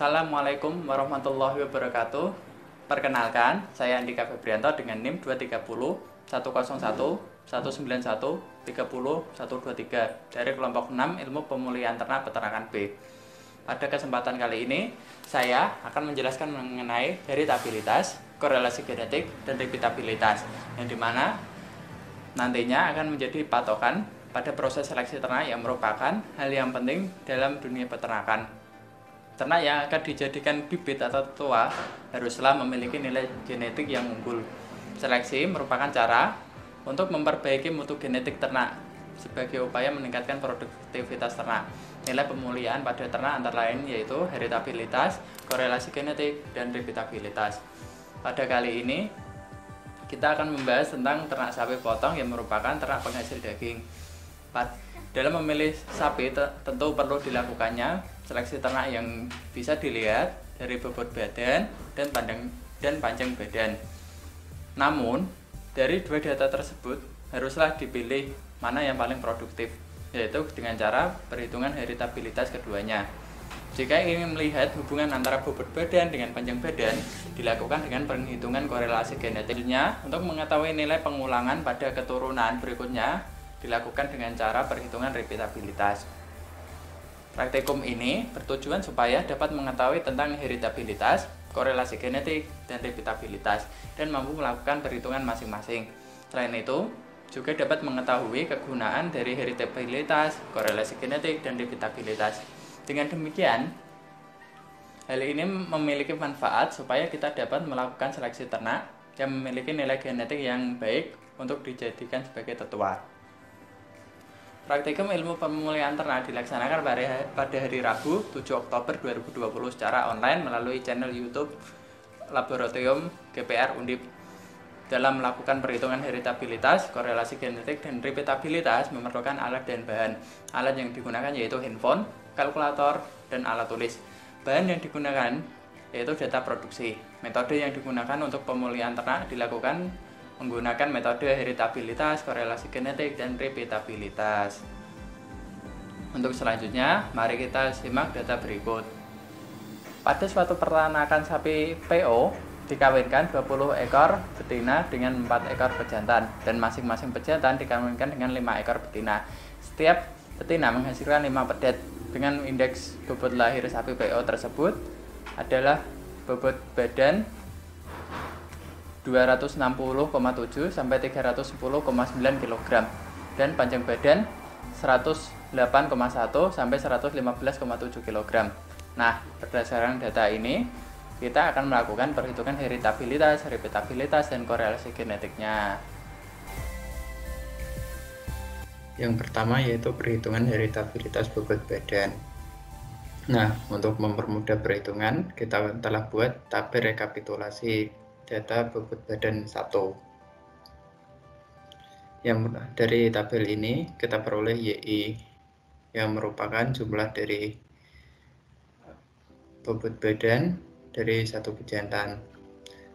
Assalamualaikum warahmatullahi wabarakatuh. Perkenalkan, saya Andika Febrianto dengan NIM 230 101 191 30 123 dari kelompok 6 Ilmu Pemulihan Ternak Peternakan B. Pada kesempatan kali ini, saya akan menjelaskan mengenai heritabilitas, korelasi genetik, dan repeatabilitas, yang dimana nantinya akan menjadi patokan pada proses seleksi ternak yang merupakan hal yang penting dalam dunia peternakan. Ternak yang akan dijadikan bibit atau tetua haruslah memiliki nilai genetik yang unggul. Seleksi merupakan cara untuk memperbaiki mutu genetik ternak sebagai upaya meningkatkan produktivitas ternak. Nilai pemulihan pada ternak antara lain yaitu heritabilitas, korelasi genetik, dan repeatabilitas. Pada kali ini kita akan membahas tentang ternak sapi potong yang merupakan ternak penghasil daging. Dalam memilih sapi tentu perlu dilakukannya seleksi ternak yang bisa dilihat dari bobot badan dan panjang badan. Namun, dari dua data tersebut haruslah dipilih mana yang paling produktif, yaitu dengan cara perhitungan heritabilitas keduanya. Jika ingin melihat hubungan antara bobot badan dengan panjang badan, dilakukan dengan perhitungan korelasi genetiknya. Untuk mengetahui nilai pengulangan pada keturunan berikutnya, dilakukan dengan cara perhitungan repeatabilitas. Praktikum ini bertujuan supaya dapat mengetahui tentang heritabilitas, korelasi genetik, dan repeatabilitas, dan mampu melakukan perhitungan masing-masing. Selain itu, juga dapat mengetahui kegunaan dari heritabilitas, korelasi genetik, dan repeatabilitas. Dengan demikian, hal ini memiliki manfaat supaya kita dapat melakukan seleksi ternak yang memiliki nilai genetik yang baik untuk dijadikan sebagai tetua. Praktikum ilmu pemulihan ternak dilaksanakan pada hari Rabu 7 Oktober 2020 secara online melalui channel YouTube Laboratorium GPR Undip. Dalam melakukan perhitungan heritabilitas, korelasi genetik, dan repeatabilitas memerlukan alat dan bahan. Alat yang digunakan yaitu handphone, kalkulator, dan alat tulis. Bahan yang digunakan yaitu data produksi. Metode yang digunakan untuk pemulihan ternak dilakukan menggunakan metode heritabilitas, korelasi genetik, dan repeatabilitas. Untuk selanjutnya, mari kita simak data berikut. Pada suatu peternakan sapi PO, dikawinkan 20 ekor betina dengan 4 ekor pejantan, dan masing-masing pejantan dikawinkan dengan 5 ekor betina. Setiap betina menghasilkan 5 pedet. Dengan indeks bobot lahir sapi PO tersebut adalah bobot badan 260,7 sampai 310,9 kg dan panjang badan 108,1 sampai 115,7 kg. Nah, berdasarkan data ini kita akan melakukan perhitungan heritabilitas, repeatabilitas, dan korelasi genetiknya. Yang pertama yaitu perhitungan heritabilitas bobot badan. Nah, untuk mempermudah perhitungan, kita telah buat tabel rekapitulasi data bobot badan 1. Yang dari tabel ini kita peroleh YI yang merupakan jumlah dari bobot badan dari satu pejantan.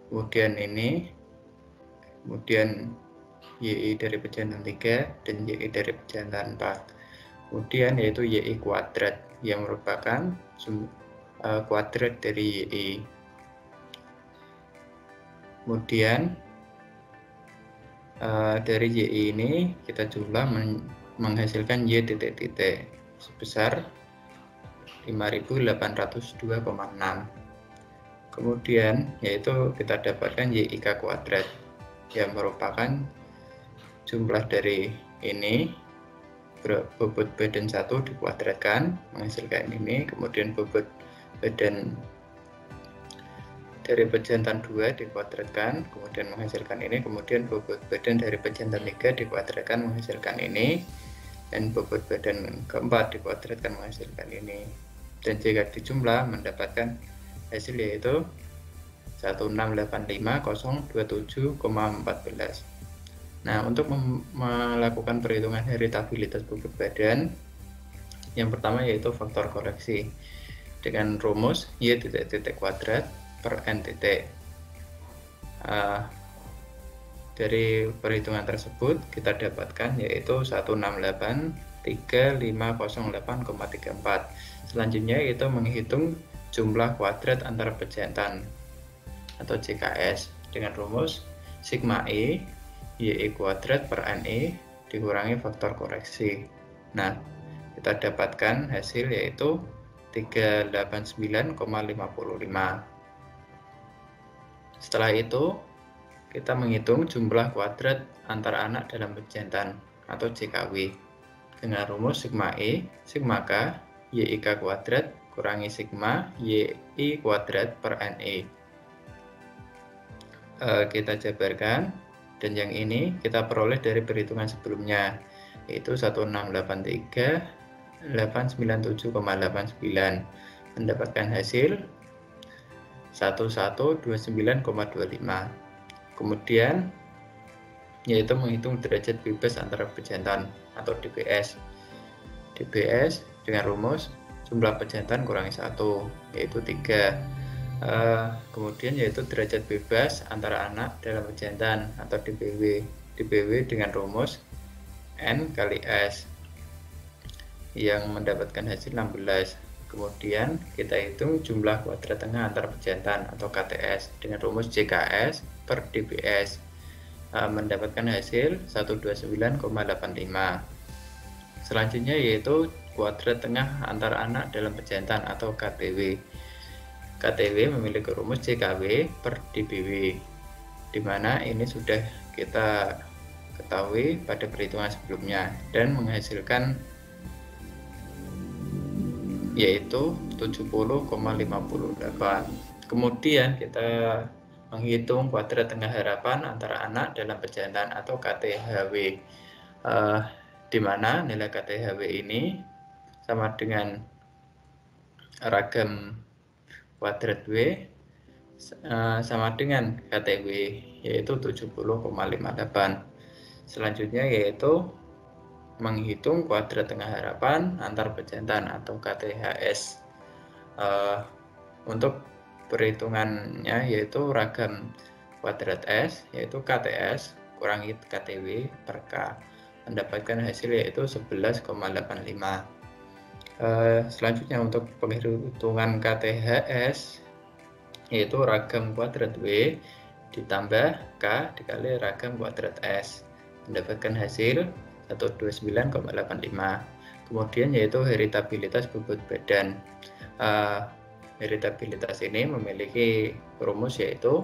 Kemudian YI dari pejantan 3 dan YI dari pejantan 4. Kemudian yaitu YI kuadrat yang merupakan kuadrat dari YI. Kemudian dari YI ini kita jumlah menghasilkan Y titik-titik sebesar 5.802,6. Kemudian yaitu kita dapatkan YIK kuadrat yang merupakan jumlah dari ini bobot badan 1 dikuadratkan menghasilkan ini, kemudian bobot badan dari pejantan 2 dikuadratkan kemudian menghasilkan ini, kemudian bobot badan dari pejantan 3 dikuadratkan menghasilkan ini, dan bobot badan keempat dikuadratkan menghasilkan ini. Dan jika dijumlah mendapatkan hasil yaitu 1685027,14. Nah, untuk melakukan perhitungan heritabilitas bobot badan, yang pertama yaitu faktor koreksi dengan rumus Y titik-titik kuadrat per N titik. Dari perhitungan tersebut kita dapatkan yaitu 168 3508,34. Selanjutnya yaitu menghitung jumlah kuadrat antar pejantan atau JKS dengan rumus sigma E YI kuadrat per NE dikurangi faktor koreksi. Nah, kita dapatkan hasil yaitu 389,55. Setelah itu, kita menghitung jumlah kuadrat antar anak dalam pejantan atau JKW dengan rumus sigma E, sigma K, YIK kuadrat kurangi sigma YI kuadrat per NE. Kita jabarkan, dan yang ini kita peroleh dari perhitungan sebelumnya, yaitu 1683,897,89, mendapatkan hasil 1129,25. Kemudian yaitu menghitung derajat bebas antara pejantan atau DBS. DBS dengan rumus jumlah pejantan kurangi 1, yaitu 3. Kemudian yaitu derajat bebas antara anak dalam pejantan atau DBW. DBW dengan rumus N kali S yang mendapatkan hasil 16. Kemudian kita hitung jumlah kuadrat tengah antar pejantan atau KTS dengan rumus JKS per DBS, mendapatkan hasil 129,85. Selanjutnya yaitu kuadrat tengah antar anak dalam pejantan atau KTW. KTW memiliki rumus JKW per DBW, di mana ini sudah kita ketahui pada perhitungan sebelumnya dan menghasilkan yaitu 70,58. Kemudian kita menghitung kuadrat tengah harapan antara anak dalam pejantan atau KTHW, di mana nilai KTHW ini sama dengan ragam kuadrat W sama dengan KTW, yaitu 70,58. Selanjutnya yaitu menghitung kuadrat tengah harapan antar pejantan atau KTHS. Untuk perhitungannya yaitu ragam kuadrat S, yaitu KTS kurangi KTW per K, mendapatkan hasil yaitu 11,85. Selanjutnya untuk penghitungan KTHS, yaitu ragam kuadrat W ditambah K dikali ragam kuadrat S, mendapatkan hasil 129,85. Kemudian yaitu heritabilitas bobot badan. Heritabilitas ini memiliki rumus yaitu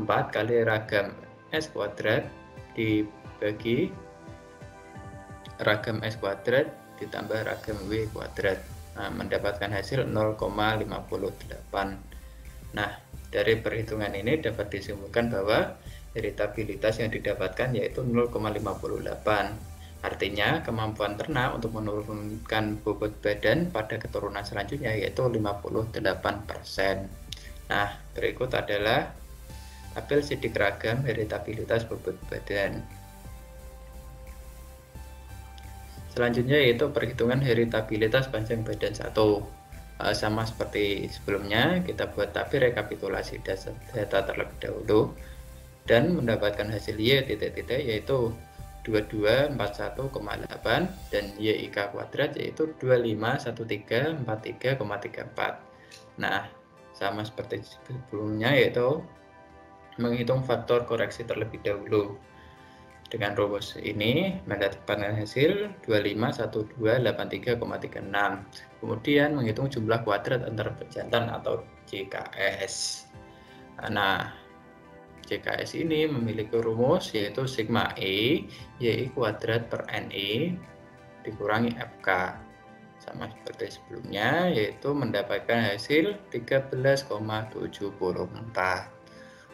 4 kali ragam S kuadrat dibagi ragam S kuadrat ditambah ragam W kuadrat, mendapatkan hasil 0,58. Nah, dari perhitungan ini dapat disimpulkan bahwa heritabilitas yang didapatkan yaitu 0,58. Artinya kemampuan ternak untuk menurunkan bobot badan pada keturunan selanjutnya yaitu 58%. Nah, berikut adalah tabel sidik ragam heritabilitas bobot badan. Selanjutnya yaitu perhitungan heritabilitas panjang badan 1. Sama seperti sebelumnya, kita buat tabel rekapitulasi data terlebih dahulu dan mendapatkan hasil Y titik-titik yaitu 2241,8 dan YIK kuadrat yaitu 251343,34. Nah, sama seperti sebelumnya yaitu menghitung faktor koreksi terlebih dahulu. Dengan rumus ini mendapatkan hasil 251283,36. Kemudian menghitung jumlah kuadrat antar pejantan atau JKS. Nah, JKS ini memiliki rumus yaitu sigma E YI kuadrat per NE dikurangi FK. Sama seperti sebelumnya yaitu mendapatkan hasil 13,74.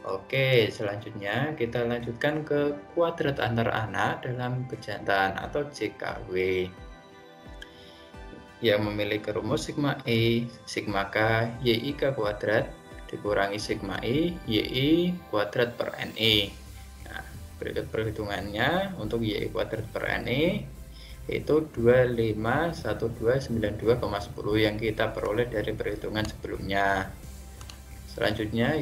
Oke, selanjutnya kita lanjutkan ke kuadrat antar anak dalam pejantan atau JKW yang memiliki rumus sigma E, sigma K, YIK kuadrat dikurangi sigma E, YI kuadrat per NE. Nah, berikut perhitungannya untuk YI kuadrat per NE yaitu 251292,10 yang kita peroleh dari perhitungan sebelumnya. Selanjutnya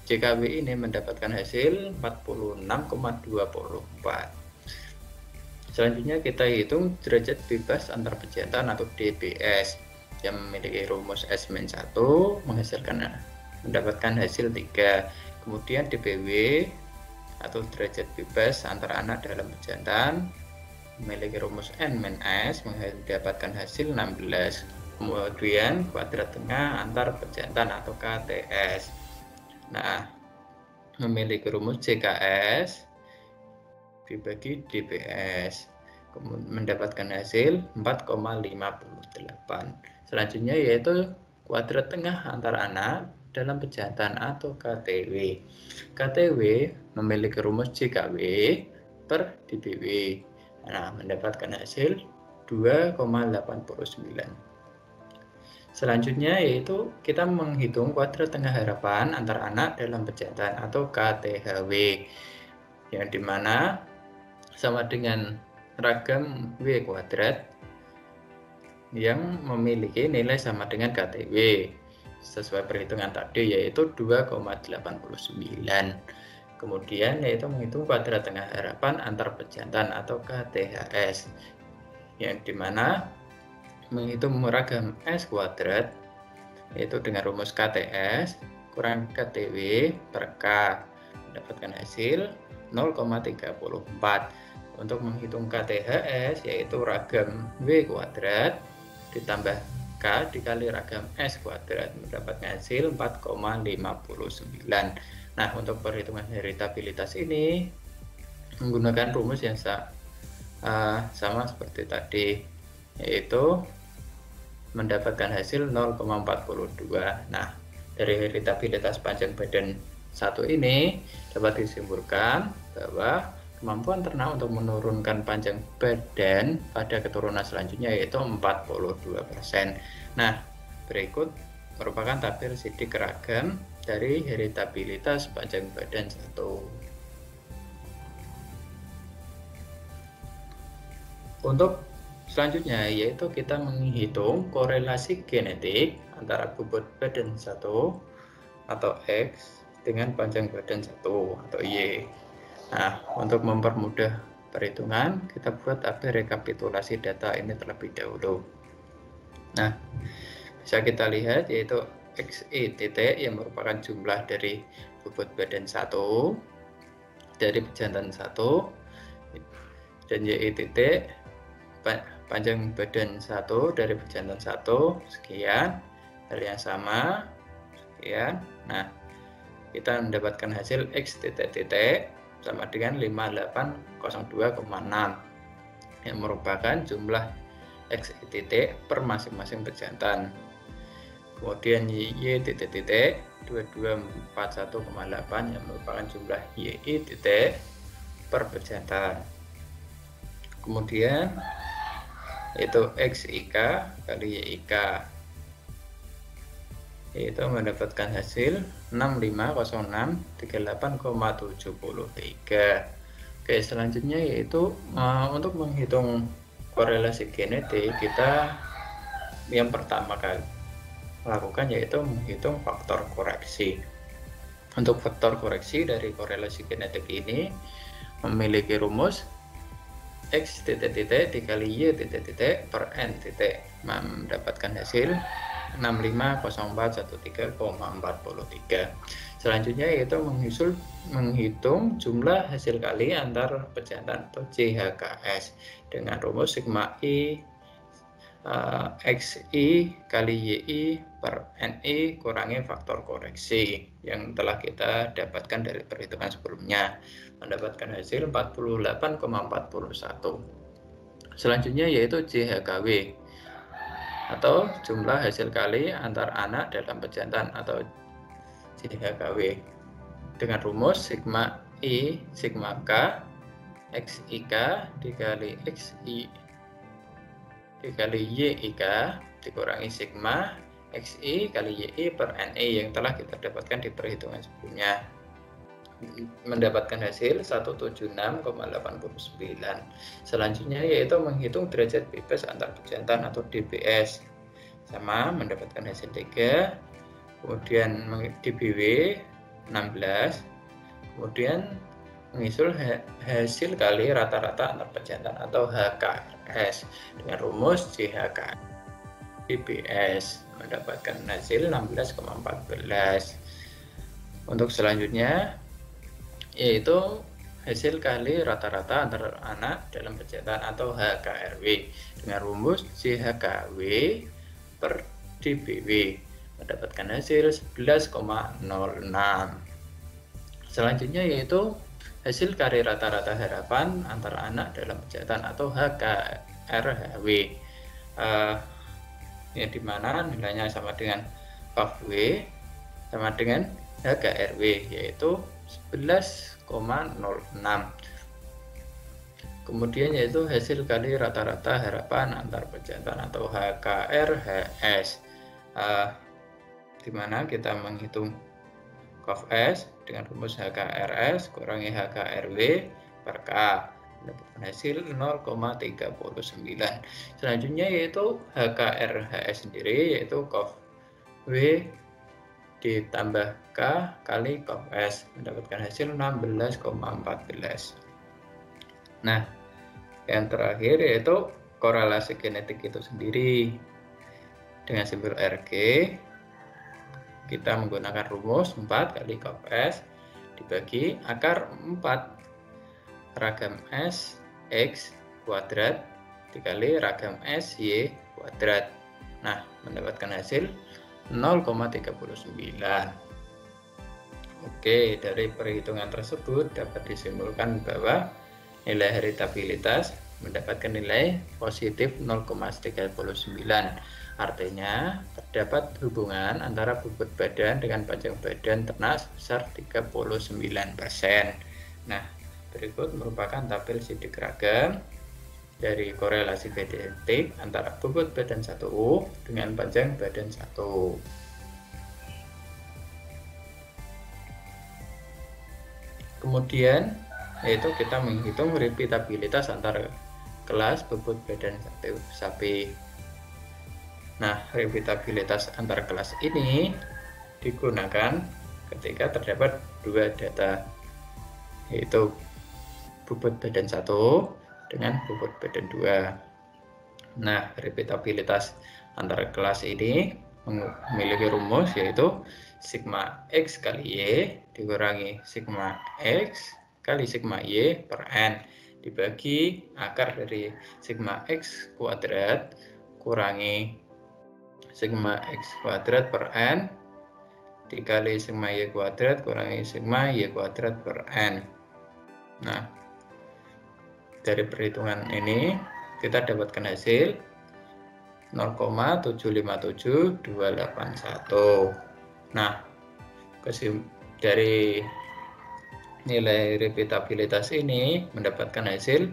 JKW ini mendapatkan hasil 46,24. Selanjutnya kita hitung derajat bebas antar pejantan atau DBS. yang memiliki rumus S-1 mendapatkan hasil 3. Kemudian DBW atau derajat bebas antar anak dalam pejantan memiliki rumus N-S mendapatkan hasil 16. Kemudian kuadrat tengah antar pejantan atau KTS. Nah, memiliki rumus JKS dibagi DBS mendapatkan hasil 4,58. Selanjutnya yaitu kuadrat tengah antar anak dalam pejantan atau KTW. KTW memiliki rumus JKW per DBW. Nah, mendapatkan hasil 2,89. Selanjutnya yaitu kita menghitung kuadrat tengah harapan antar anak dalam pejantan atau KTHW, yang dimana sama dengan ragam W kuadrat yang memiliki nilai sama dengan KTW sesuai perhitungan tadi, yaitu 2,89. Kemudian yaitu menghitung kuadrat tengah harapan antar pejantan atau KTHS, yang dimana menghitung ragam S kuadrat yaitu dengan rumus KTS kurang KTW per K mendapatkan hasil 0,34. Untuk menghitung KTHS yaitu ragam W kuadrat ditambah K dikali ragam S kuadrat mendapatkan hasil 4,59. Nah, untuk perhitungan heritabilitas ini menggunakan rumus yang sama seperti tadi, yaitu mendapatkan hasil 0,42. Nah, dari heritabilitas panjang badan 1 ini dapat disimpulkan bahwa kemampuan ternak untuk menurunkan panjang badan pada keturunan selanjutnya yaitu 42%. Nah, berikut merupakan tabel sidik ragam dari heritabilitas panjang badan 1. Untuk selanjutnya yaitu kita menghitung korelasi genetik antara bobot badan 1 atau X dengan panjang badan 1 atau Y. Nah, untuk mempermudah perhitungan, kita buat tabel rekapitulasi data ini terlebih dahulu. Nah, bisa kita lihat yaitu XY titik yang merupakan jumlah dari bobot badan 1 dari pejantan 1 dan YY titik panjang badan 1 dari pejantan 1 sekian, hal yang sama sekian. Nah, kita mendapatkan hasil X titik sama dengan 5802,6 yang merupakan jumlah X titik per masing-masing pejantan. Kemudian Y titik 2241,8 yang merupakan jumlah YI titik per pejantan. Kemudian itu XIK kali YIK yaitu mendapatkan hasil 650638,73. Oke, selanjutnya yaitu untuk menghitung korelasi genetik, kita yang pertama kali lakukan yaitu menghitung faktor koreksi. Untuk faktor koreksi dari korelasi genetik ini memiliki rumus X titik dikali Y titik per N titik mendapatkan hasil 650413,43. Selanjutnya yaitu menghitung jumlah hasil kali antar pejantan atau JHKS dengan rumus sigma I XI kali YI per NI kurangi faktor koreksi yang telah kita dapatkan dari perhitungan sebelumnya, mendapatkan hasil 48,41. Selanjutnya yaitu JHKW atau jumlah hasil kali antar anak dalam pejantan atau JHKW dengan rumus sigma I sigma K XIK dikali XI dikali YIK dikurangi sigma XI kali YI per NI yang telah kita dapatkan di perhitungan sebelumnya, mendapatkan hasil 176,89. Selanjutnya yaitu menghitung derajat bebas antar pejantan atau DBS, sama mendapatkan hasil 3. Kemudian DBW 16. Kemudian mengisul hasil kali rata-rata antar pejantan atau HKS dengan rumus JHK. IPS, mendapatkan hasil 16,14. Untuk selanjutnya yaitu hasil kali rata-rata antar anak dalam pencetakan atau HKRW dengan rumus JHKW per DBW, mendapatkan hasil 11,06. Selanjutnya yaitu hasil kali rata-rata harapan antara anak dalam pencetakan atau HKRHW, yang dimana nilainya sama dengan KW sama dengan HKRW, yaitu 11,06. Kemudian yaitu hasil kali rata-rata harapan antar pencetakan atau HKRHS, dimana kita menghitung KOFS dengan rumus HKRS kurangi HKRW per K, mendapatkan hasil 0,39. Selanjutnya yaitu HKRHS sendiri, yaitu KOFW ditambah K kali KOFS, mendapatkan hasil 16,14. Nah, yang terakhir yaitu korelasi genetik itu sendiri dengan simbol RG. Kita menggunakan rumus 4 kali KOFS dibagi akar 4 ragam S X kuadrat dikali ragam S Y kuadrat. Nah, mendapatkan hasil 0,39. Oke, dari perhitungan tersebut dapat disimpulkan bahwa nilai heritabilitas mendapatkan nilai positif 0,39. Artinya terdapat hubungan antara bobot badan dengan panjang badan ternak sebesar 39%. Nah, berikut merupakan tabel sidik ragam dari korelasi genetik antara bobot badan 1 dengan panjang badan 1. Kemudian yaitu kita menghitung repeatabilitas antara kelas bobot badan sapi. Nah, repeatabilitas antar kelas ini digunakan ketika terdapat dua data, yaitu bobot badan 1 dengan bobot badan 2. Nah, repeatabilitas antar kelas ini memiliki rumus yaitu sigma X kali Y dikurangi sigma X kali sigma Y per N dibagi akar dari sigma X kuadrat kurangi sigma X kuadrat per N dikali sigma Y kuadrat kurangi sigma Y kuadrat per N. Nah, dari perhitungan ini kita dapatkan hasil 0,757281. Nah, dari nilai repeatabilitas ini mendapatkan hasil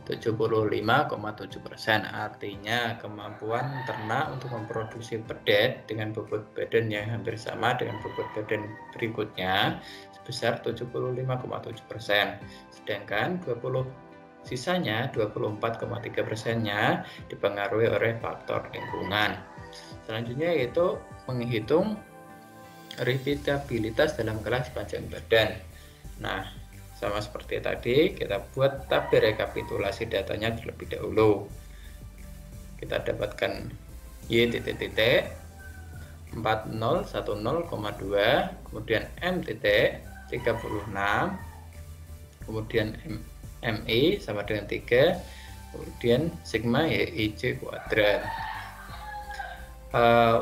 75,7%. Artinya kemampuan ternak untuk memproduksi pedet dengan bobot badan yang hampir sama dengan bobot badan berikutnya sebesar 75,7%. Sedangkan sisanya 24,3%-nya dipengaruhi oleh faktor lingkungan. Selanjutnya yaitu menghitung repeatabilitas dalam kelas panjang badan. Nah, sama seperti tadi, kita buat tabel rekapitulasi datanya terlebih dahulu. Kita dapatkan Y titik 4010,2, kemudian M titik 36, kemudian MI sama dengan 3, kemudian sigma YIJ kuadrat.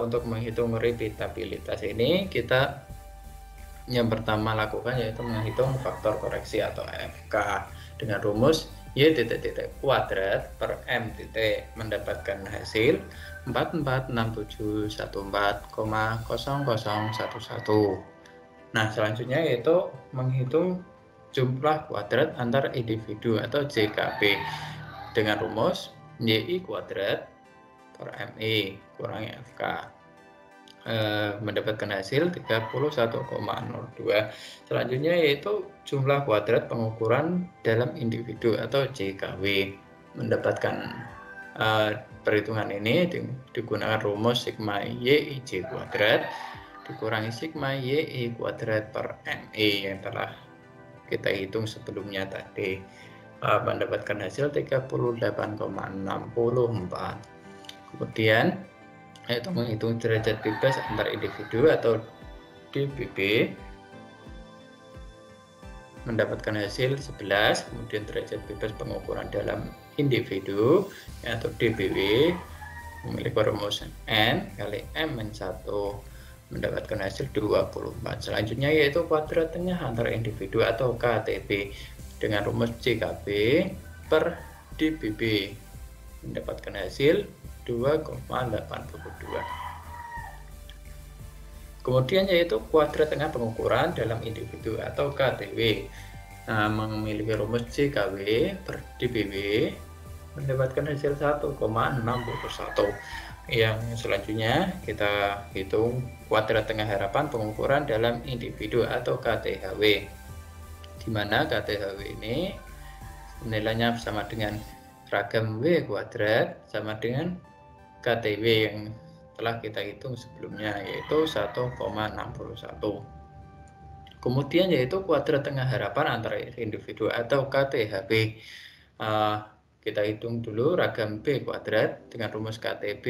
Untuk menghitung repeatabilitas ini kita yang pertama lakukan yaitu menghitung faktor koreksi atau FK dengan rumus Y titik kuadrat per M titik, mendapatkan hasil 446714,0011. Nah, selanjutnya yaitu menghitung jumlah kuadrat antar individu atau JKB dengan rumus YI kuadrat per MI kurangi FK, mendapatkan hasil 31,02. Selanjutnya yaitu jumlah kuadrat pengukuran dalam individu atau JKW. Mendapatkan perhitungan ini digunakan rumus sigma YIJ kuadrat dikurangi sigma YI kuadrat per MI yang telah kita hitung sebelumnya tadi, mendapatkan hasil 38,64. Kemudian yaitu menghitung derajat bebas antar individu atau DBB, mendapatkan hasil 11, kemudian derajat bebas pengukuran dalam individu atau DBW memiliki rumus N kali M-1 mendapatkan hasil 24. Selanjutnya yaitu kuadrat tengah antara individu atau KTB dengan rumus CKB per DBB mendapatkan hasil 2,82. Kemudian yaitu kuadrat tengah pengukuran dalam individu atau KTW memiliki rumus CKW per DBW mendapatkan hasil 1,61. Yang selanjutnya kita hitung kuadrat tengah harapan pengukuran dalam individu atau KTHW, di mana KTHW ini nilainya sama dengan ragam W kuadrat sama dengan KTW yang telah kita hitung sebelumnya, yaitu 1,61. Kemudian yaitu kuadrat tengah harapan antara individu atau KTHB. Kita hitung dulu ragam B kuadrat dengan rumus KTB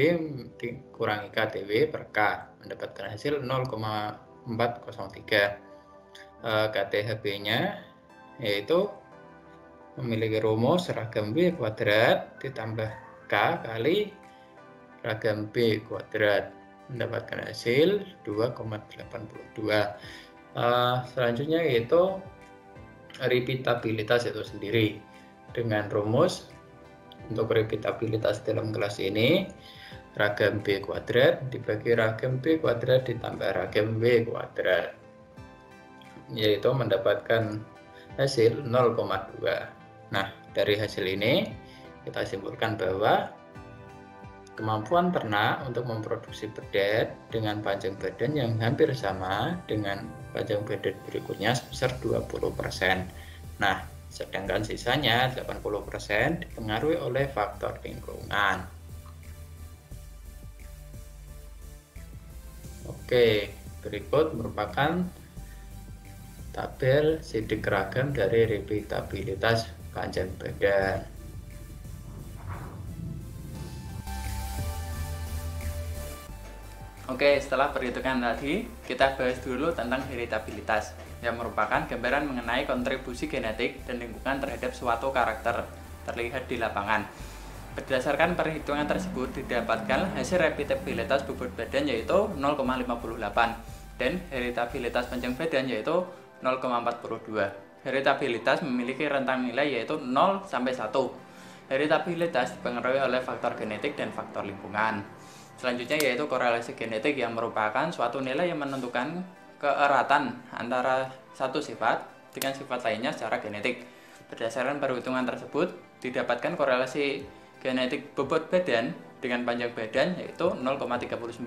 dikurangi KTW per K mendapatkan hasil 0,403. KTHB-nya yaitu memiliki rumus ragam B kuadrat ditambah K kali ragam B kuadrat mendapatkan hasil 2,82. Selanjutnya yaitu repeatabilitas itu sendiri dengan rumus untuk repeatabilitas dalam kelas ini ragam B kuadrat dibagi ragam B kuadrat ditambah ragam W kuadrat, yaitu mendapatkan hasil 0,2. Nah, dari hasil ini kita simpulkan bahwa kemampuan ternak untuk memproduksi bedet dengan panjang badan yang hampir sama dengan panjang badan berikutnya sebesar 20%. Nah, sedangkan sisanya 80% dipengaruhi oleh faktor lingkungan. Oke, berikut merupakan tabel sidik ragam dari repeatabilitas panjang badan. Oke, setelah perhitungan tadi, kita bahas dulu tentang heritabilitas, yang merupakan gambaran mengenai kontribusi genetik dan lingkungan terhadap suatu karakter terlihat di lapangan. Berdasarkan perhitungan tersebut didapatkan hasil repeatabilitas bobot badan yaitu 0,58 dan heritabilitas panjang badan yaitu 0,42. Heritabilitas memiliki rentang nilai yaitu 0 sampai 1. Heritabilitas dipengaruhi oleh faktor genetik dan faktor lingkungan. Selanjutnya yaitu korelasi genetik, yang merupakan suatu nilai yang menentukan keeratan antara satu sifat dengan sifat lainnya secara genetik. Berdasarkan perhitungan tersebut didapatkan korelasi genetik bobot badan dengan panjang badan yaitu 0,39.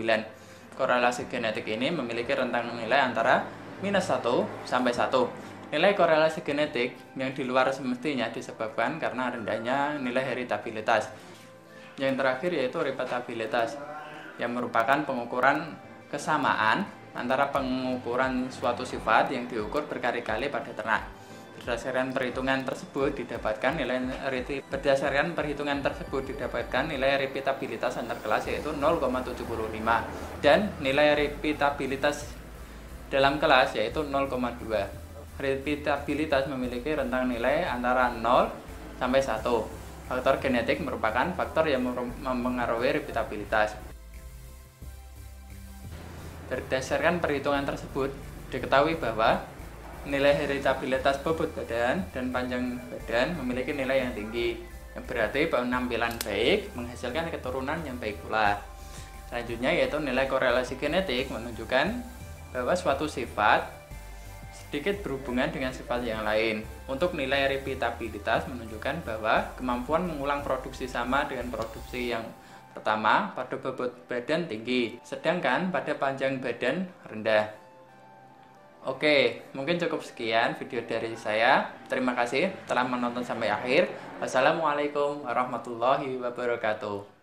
Korelasi genetik ini memiliki rentang nilai antara -1 sampai 1. Nilai korelasi genetik yang di luar semestinya disebabkan karena rendahnya nilai heritabilitas. Yang terakhir yaitu repeatabilitas, yang merupakan pengukuran kesamaan antara pengukuran suatu sifat yang diukur berkali-kali pada ternak. Berdasarkan perhitungan tersebut didapatkan nilai repeatabilitas antar kelas yaitu 0,75 dan nilai repeatabilitas dalam kelas yaitu 0,2. Repeatabilitas memiliki rentang nilai antara 0 sampai 1. Faktor genetik merupakan faktor yang mempengaruhi repeatabilitas. Berdasarkan perhitungan tersebut, diketahui bahwa nilai heritabilitas bobot badan dan panjang badan memiliki nilai yang tinggi, yang berarti penampilan baik menghasilkan keturunan yang baik pula. Selanjutnya yaitu nilai korelasi genetik menunjukkan bahwa suatu sifat sedikit berhubungan dengan sifat yang lain. Untuk nilai repeatabilitas menunjukkan bahwa kemampuan mengulang produksi sama dengan produksi yang pertama pada bobot badan tinggi, sedangkan pada panjang badan rendah. Oke, mungkin cukup sekian video dari saya. Terima kasih telah menonton sampai akhir. Wassalamualaikum warahmatullahi wabarakatuh.